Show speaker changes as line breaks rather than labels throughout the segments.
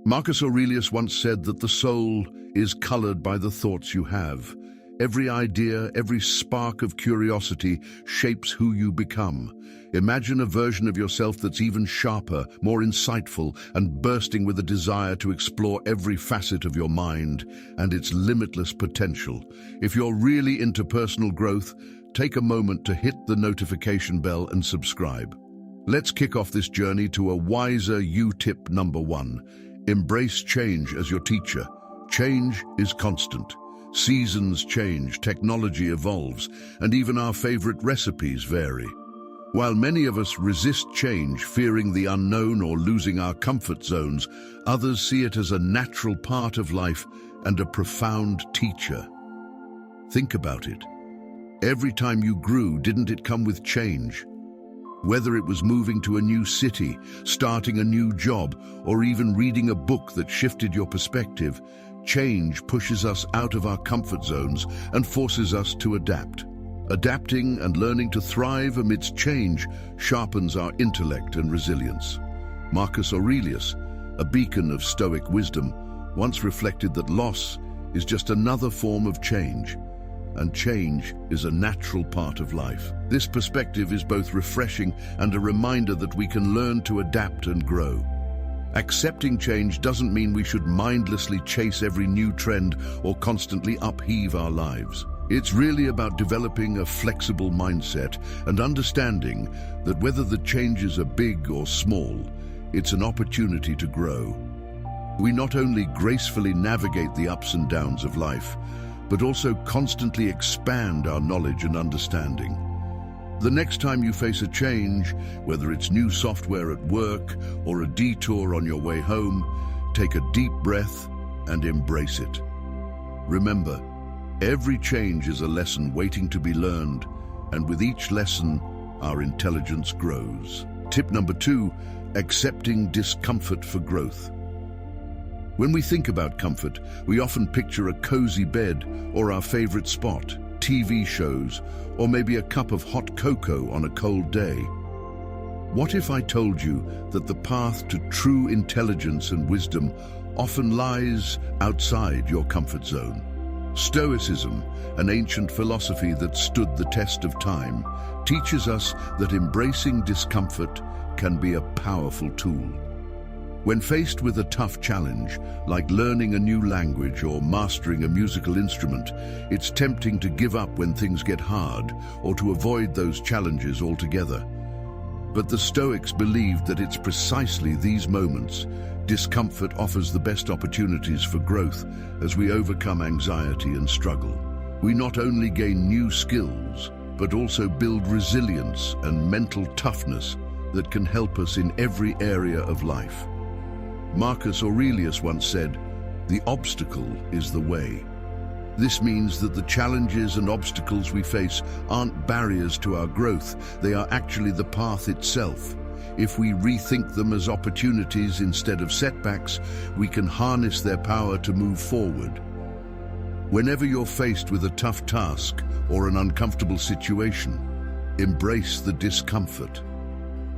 Marcus Aurelius once said that the soul is colored by the thoughts you have. Every idea, every spark of curiosity shapes who you become. Imagine a version of yourself that's even sharper, more insightful, and bursting with a desire to explore every facet of your mind and its limitless potential. If you're really into personal growth, take a moment to hit the notification bell and subscribe. Let's kick off this journey to a wiser you tip number 1. Embrace change as your teacher. Change is constant. Seasons change, technology evolves, and even our favorite recipes vary. While many of us resist change, fearing the unknown or losing our comfort zones, others see it as a natural part of life and a profound teacher. Think about it. Every time you grew, didn't it come with change? Whether it was moving to a new city, starting a new job, or even reading a book that shifted your perspective, change pushes us out of our comfort zones and forces us to adapt. Adapting and learning to thrive amidst change sharpens our intellect and resilience. Marcus Aurelius, a beacon of Stoic wisdom, once reflected that loss is just another form of change, and change is a natural part of life. This perspective is both refreshing and a reminder that we can learn to adapt and grow. Accepting change doesn't mean we should mindlessly chase every new trend or constantly upheave our lives. It's really about developing a flexible mindset and understanding that whether the changes are big or small, it's an opportunity to grow. We not only gracefully navigate the ups and downs of life, but also constantly expand our knowledge and understanding. The next time you face a change, whether it's new software at work or a detour on your way home, take a deep breath and embrace it. Remember, every change is a lesson waiting to be learned, and with each lesson, our intelligence grows. Tip number 2, accepting discomfort for growth. When we think about comfort, we often picture a cozy bed or our favorite spot, TV shows, or maybe a cup of hot cocoa on a cold day. What if I told you that the path to true intelligence and wisdom often lies outside your comfort zone? Stoicism, an ancient philosophy that stood the test of time, teaches us that embracing discomfort can be a powerful tool. When faced with a tough challenge, like learning a new language or mastering a musical instrument, it's tempting to give up when things get hard or to avoid those challenges altogether. But the Stoics believed that it's precisely these moments, discomfort offers the best opportunities for growth as we overcome anxiety and struggle. We not only gain new skills, but also build resilience and mental toughness that can help us in every area of life. Marcus Aurelius once said, "The obstacle is the way." This means that the challenges and obstacles we face aren't barriers to our growth, they are actually the path itself. If we rethink them as opportunities instead of setbacks, we can harness their power to move forward. Whenever you're faced with a tough task or an uncomfortable situation, embrace the discomfort.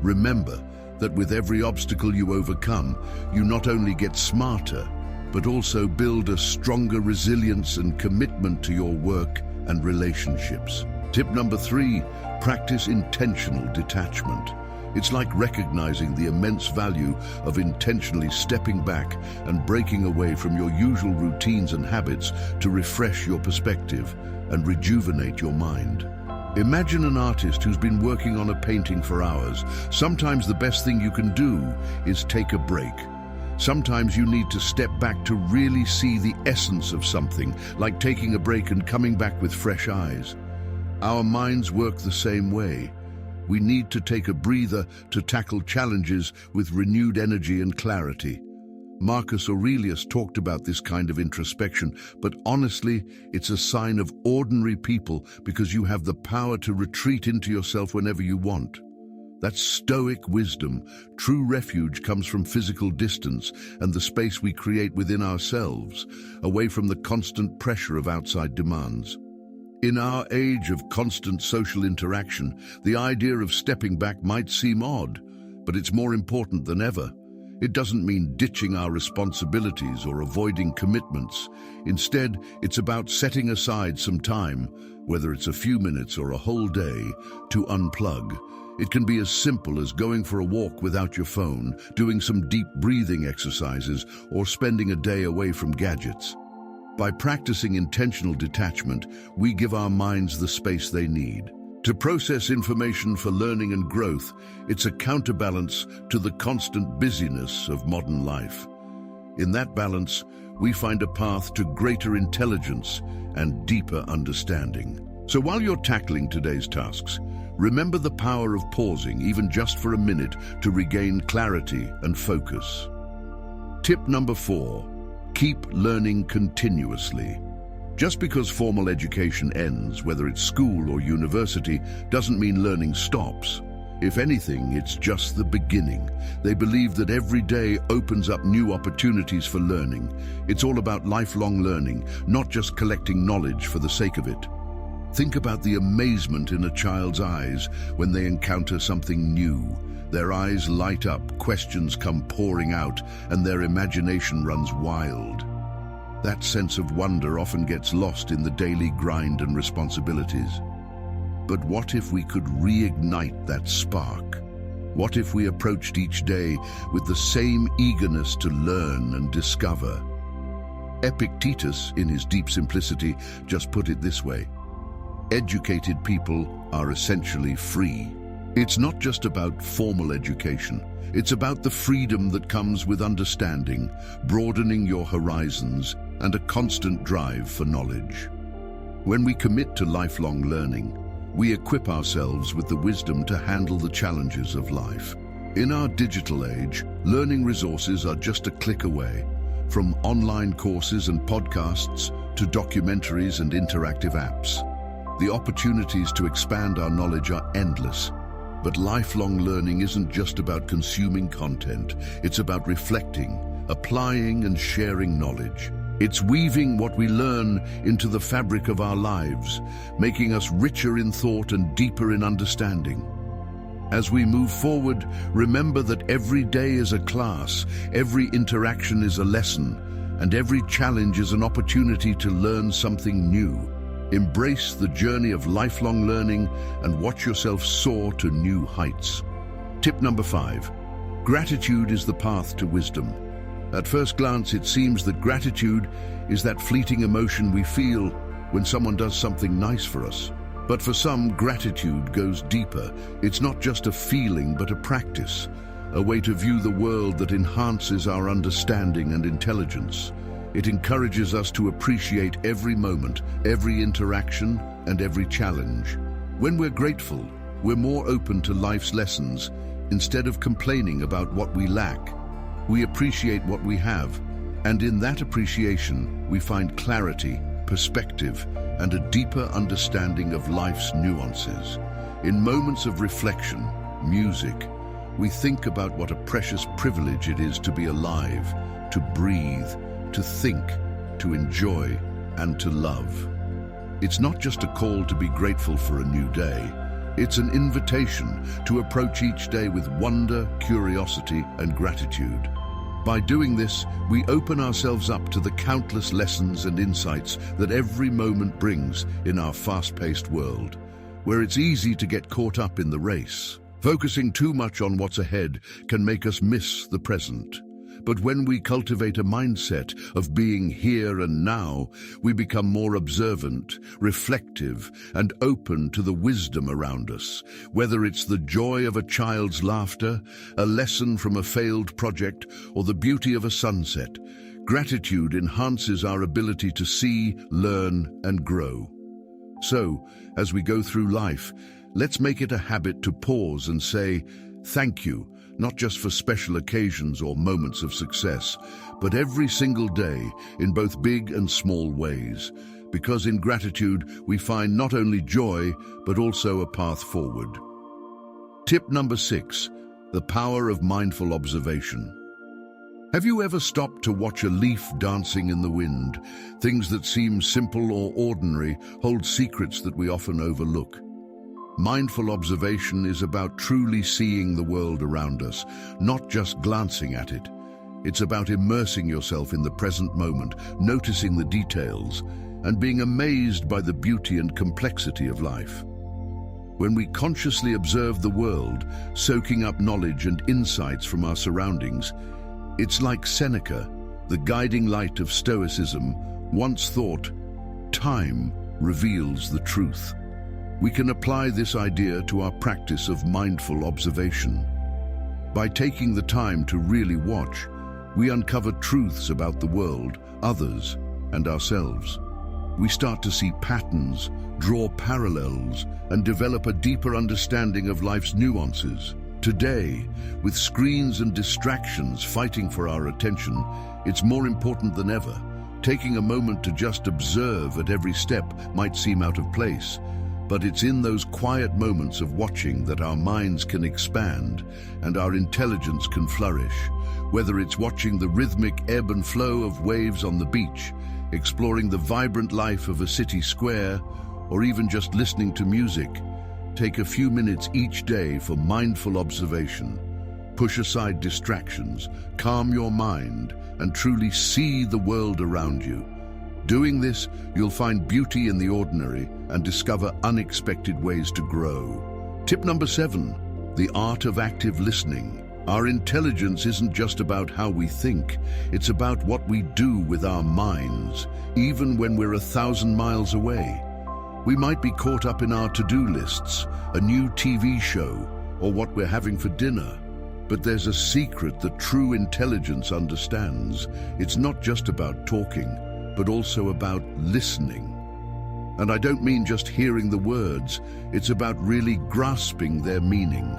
Remember that with every obstacle you overcome, you not only get smarter, but also build a stronger resilience and commitment to your work and relationships. Tip number 3, practice intentional detachment. It's like recognizing the immense value of intentionally stepping back and breaking away from your usual routines and habits to refresh your perspective and rejuvenate your mind. Imagine an artist who's been working on a painting for hours. Sometimes the best thing you can do is take a break. Sometimes you need to step back to really see the essence of something, like taking a break and coming back with fresh eyes. Our minds work the same way. We need to take a breather to tackle challenges with renewed energy and clarity. Marcus Aurelius talked about this kind of introspection, but honestly, it's a sign of ordinary people because you have the power to retreat into yourself whenever you want. That's Stoic wisdom. True refuge comes from physical distance and the space we create within ourselves, away from the constant pressure of outside demands. In our age of constant social interaction, the idea of stepping back might seem odd, but it's more important than ever. It doesn't mean ditching our responsibilities or avoiding commitments. Instead, it's about setting aside some time, whether it's a few minutes or a whole day, to unplug. It can be as simple as going for a walk without your phone, doing some deep breathing exercises, or spending a day away from gadgets. By practicing intentional detachment, we give our minds the space they need to process information for learning and growth. It's a counterbalance to the constant busyness of modern life. In that balance, we find a path to greater intelligence and deeper understanding. So while you're tackling today's tasks, remember the power of pausing, even just for a minute, to regain clarity and focus. Tip number 4, keep learning continuously. Just because formal education ends, whether it's school or university, doesn't mean learning stops. If anything, it's just the beginning. They believe that every day opens up new opportunities for learning. It's all about lifelong learning, not just collecting knowledge for the sake of it. Think about the amazement in a child's eyes when they encounter something new. Their eyes light up, questions come pouring out, and their imagination runs wild. That sense of wonder often gets lost in the daily grind and responsibilities. But what if we could reignite that spark? What if we approached each day with the same eagerness to learn and discover? Epictetus, in his deep simplicity, just put it this way: educated people are essentially free. It's not just about formal education. It's about the freedom that comes with understanding, broadening your horizons, and a constant drive for knowledge. When we commit to lifelong learning, we equip ourselves with the wisdom to handle the challenges of life. In our digital age, learning resources are just a click away. From online courses and podcasts to documentaries and interactive apps, the opportunities to expand our knowledge are endless. But lifelong learning isn't just about consuming content. It's about reflecting, applying, and sharing knowledge. It's weaving what we learn into the fabric of our lives, making us richer in thought and deeper in understanding. As we move forward, remember that every day is a class, every interaction is a lesson, and every challenge is an opportunity to learn something new. Embrace the journey of lifelong learning and watch yourself soar to new heights. Tip number 5. Gratitude is the path to wisdom. At first glance, it seems that gratitude is that fleeting emotion we feel when someone does something nice for us. But for some, gratitude goes deeper. It's not just a feeling, but a practice, a way to view the world that enhances our understanding and intelligence. It encourages us to appreciate every moment, every interaction, and every challenge. When we're grateful, we're more open to life's lessons. Instead of complaining about what we lack, we appreciate what we have, and in that appreciation, we find clarity, perspective, and a deeper understanding of life's nuances. In moments of reflection, music, we think about what a precious privilege it is to be alive, to breathe, to think, to enjoy, and to love. It's not just a call to be grateful for a new day. It's an invitation to approach each day with wonder, curiosity, and gratitude. By doing this, we open ourselves up to the countless lessons and insights that every moment brings in our fast-paced world, where it's easy to get caught up in the race. Focusing too much on what's ahead can make us miss the present. But when we cultivate a mindset of being here and now, we become more observant, reflective, and open to the wisdom around us. Whether it's the joy of a child's laughter, a lesson from a failed project, or the beauty of a sunset, gratitude enhances our ability to see, learn, and grow. So, as we go through life, let's make it a habit to pause and say, thank you, not just for special occasions or moments of success, but every single day in both big and small ways. Because in gratitude, we find not only joy, but also a path forward. Tip number 6, the power of mindful observation. Have you ever stopped to watch a leaf dancing in the wind? Things that seem simple or ordinary hold secrets that we often overlook. Mindful observation is about truly seeing the world around us, not just glancing at it. It's about immersing yourself in the present moment, noticing the details, and being amazed by the beauty and complexity of life. When we consciously observe the world, soaking up knowledge and insights from our surroundings, it's like Seneca, the guiding light of Stoicism, once thought, "Time reveals the truth." We can apply this idea to our practice of mindful observation. By taking the time to really watch, we uncover truths about the world, others, and ourselves. We start to see patterns, draw parallels, and develop a deeper understanding of life's nuances. Today, with screens and distractions fighting for our attention, it's more important than ever. Taking a moment to just observe at every step might seem out of place, but it's in those quiet moments of watching that our minds can expand and our intelligence can flourish. Whether it's watching the rhythmic ebb and flow of waves on the beach, exploring the vibrant life of a city square, or even just listening to music, take a few minutes each day for mindful observation. Push aside distractions, calm your mind, and truly see the world around you. Doing this, you'll find beauty in the ordinary and discover unexpected ways to grow. Tip number 7, the art of active listening. Our intelligence isn't just about how we think, it's about what we do with our minds, even when we're 1,000 miles away. We might be caught up in our to-do lists, a new TV show, or what we're having for dinner. But there's a secret that true intelligence understands. It's not just about talking, but also about listening. And I don't mean just hearing the words, it's about really grasping their meaning.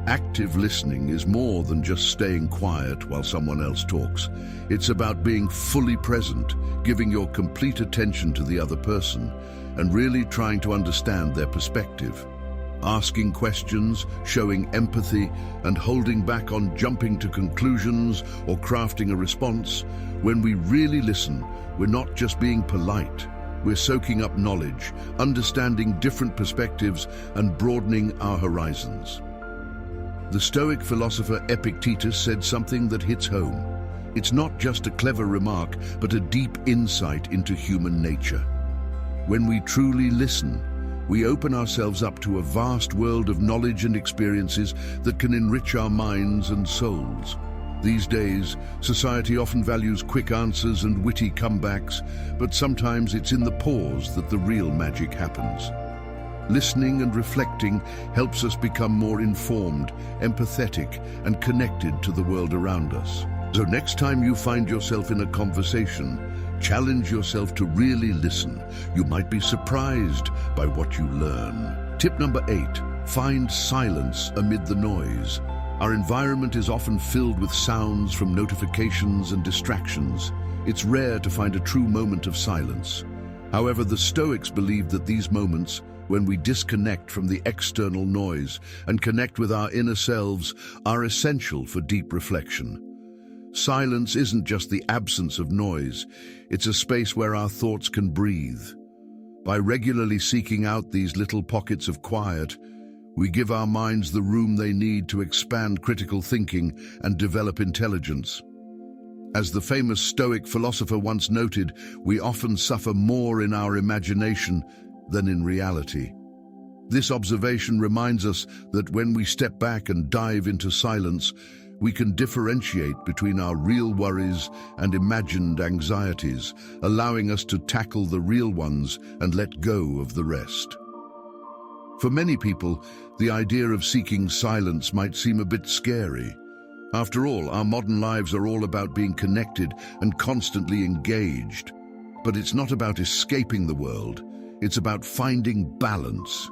Active listening is more than just staying quiet while someone else talks. It's about being fully present, giving your complete attention to the other person, and really trying to understand their perspective. Asking questions, showing empathy, and holding back on jumping to conclusions or crafting a response. When we really listen, we're not just being polite. We're soaking up knowledge, understanding different perspectives, and broadening our horizons. The Stoic philosopher Epictetus said something that hits home. It's not just a clever remark, but a deep insight into human nature. When we truly listen, we open ourselves up to a vast world of knowledge and experiences that can enrich our minds and souls. These days, society often values quick answers and witty comebacks, but sometimes it's in the pause that the real magic happens. Listening and reflecting helps us become more informed, empathetic, and connected to the world around us. So next time you find yourself in a conversation, challenge yourself to really listen. You might be surprised by what you learn. Tip number 8, find silence amid the noise. Our environment is often filled with sounds from notifications and distractions. It's rare to find a true moment of silence. However, the Stoics believed that these moments, when we disconnect from the external noise and connect with our inner selves, are essential for deep reflection. Silence isn't just the absence of noise, it's a space where our thoughts can breathe. By regularly seeking out these little pockets of quiet, we give our minds the room they need to expand critical thinking and develop intelligence. As the famous Stoic philosopher once noted, we often suffer more in our imagination than in reality. This observation reminds us that when we step back and dive into silence, we can differentiate between our real worries and imagined anxieties, allowing us to tackle the real ones and let go of the rest. For many people, the idea of seeking silence might seem a bit scary. After all, our modern lives are all about being connected and constantly engaged. But it's not about escaping the world, it's about finding balance.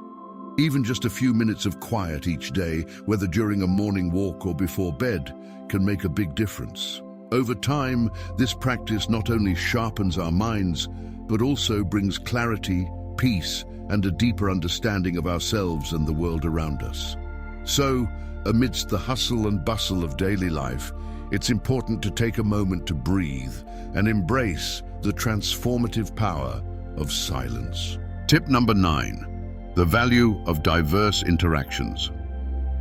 Even just a few minutes of quiet each day, whether during a morning walk or before bed, can make a big difference. Over time, this practice not only sharpens our minds, but also brings clarity, peace, and a deeper understanding of ourselves and the world around us. So, amidst the hustle and bustle of daily life, it's important to take a moment to breathe and embrace the transformative power of silence. Tip number 9. The value of diverse interactions.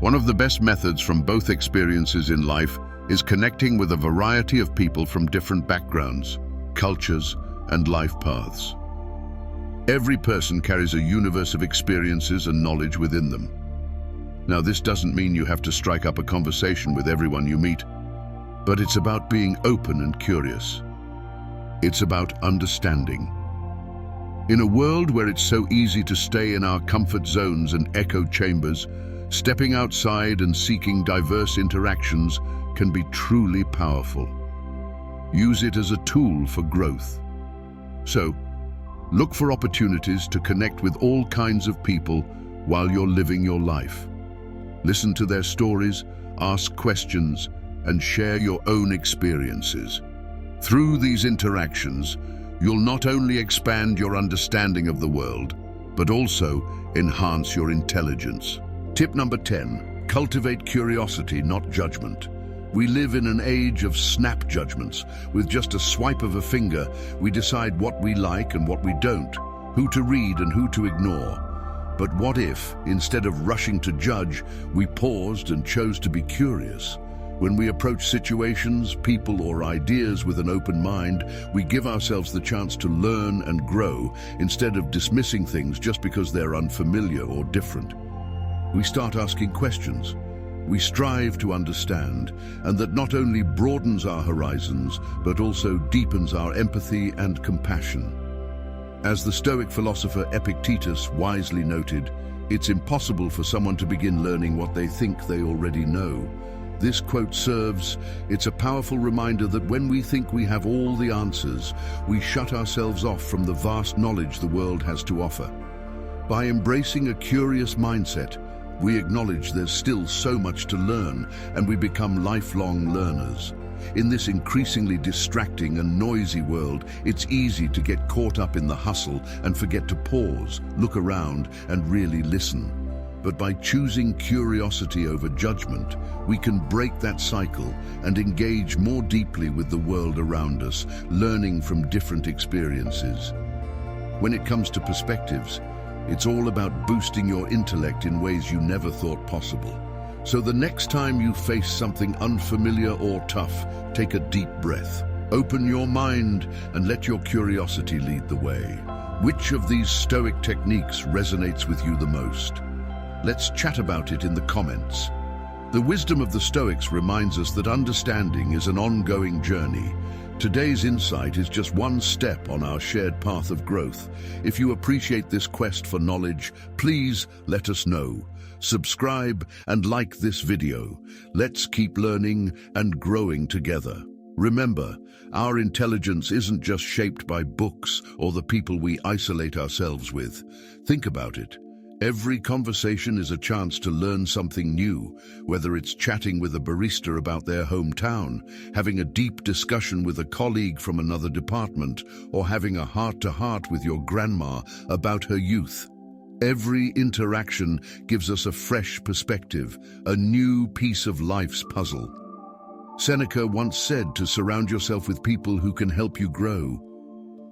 One of the best methods from both experiences in life is connecting with a variety of people from different backgrounds, cultures, and life paths. Every person carries a universe of experiences and knowledge within them. Now, this doesn't mean you have to strike up a conversation with everyone you meet, but it's about being open and curious. It's about understanding. In a world where it's so easy to stay in our comfort zones and echo chambers, stepping outside and seeking diverse interactions can be truly powerful. Use it as a tool for growth. So, look for opportunities to connect with all kinds of people while you're living your life. Listen to their stories, ask questions, and share your own experiences. Through these interactions, you'll not only expand your understanding of the world, but also enhance your intelligence. Tip number 10, cultivate curiosity, not judgment. We live in an age of snap judgments. With just a swipe of a finger, we decide what we like and what we don't, who to read and who to ignore. But what if, instead of rushing to judge, we paused and chose to be curious? When we approach situations, people, or ideas with an open mind, we give ourselves the chance to learn and grow instead of dismissing things just because they're unfamiliar or different. We start asking questions. We strive to understand, and that not only broadens our horizons, but also deepens our empathy and compassion. As the Stoic philosopher Epictetus wisely noted, it's impossible for someone to begin learning what they think they already know. This quote serves, it's a powerful reminder that when we think we have all the answers, we shut ourselves off from the vast knowledge the world has to offer. By embracing a curious mindset, we acknowledge there's still so much to learn, and we become lifelong learners. In this increasingly distracting and noisy world, it's easy to get caught up in the hustle and forget to pause, look around, and really listen. But by choosing curiosity over judgment, we can break that cycle and engage more deeply with the world around us, learning from different experiences. When it comes to perspectives, it's all about boosting your intellect in ways you never thought possible. So the next time you face something unfamiliar or tough, take a deep breath. Open your mind and let your curiosity lead the way. Which of these Stoic techniques resonates with you the most? Let's chat about it in the comments. The wisdom of the Stoics reminds us that understanding is an ongoing journey. Today's insight is just one step on our shared path of growth. If you appreciate this quest for knowledge, please let us know. Subscribe and like this video. Let's keep learning and growing together. Remember, our intelligence isn't just shaped by books or the people we isolate ourselves with. Think about it. Every conversation is a chance to learn something new, whether it's chatting with a barista about their hometown, having a deep discussion with a colleague from another department, or having a heart-to-heart with your grandma about her youth. Every interaction gives us a fresh perspective, a new piece of life's puzzle. Seneca once said to surround yourself with people who can help you grow.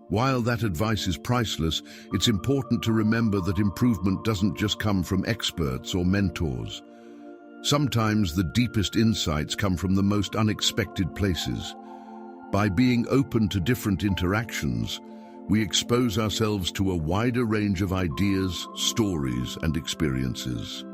While that advice is priceless, it's important to remember that improvement doesn't just come from experts or mentors. Sometimes the deepest insights come from the most unexpected places. By being open to different interactions, we expose ourselves to a wider range of ideas, stories, and experiences.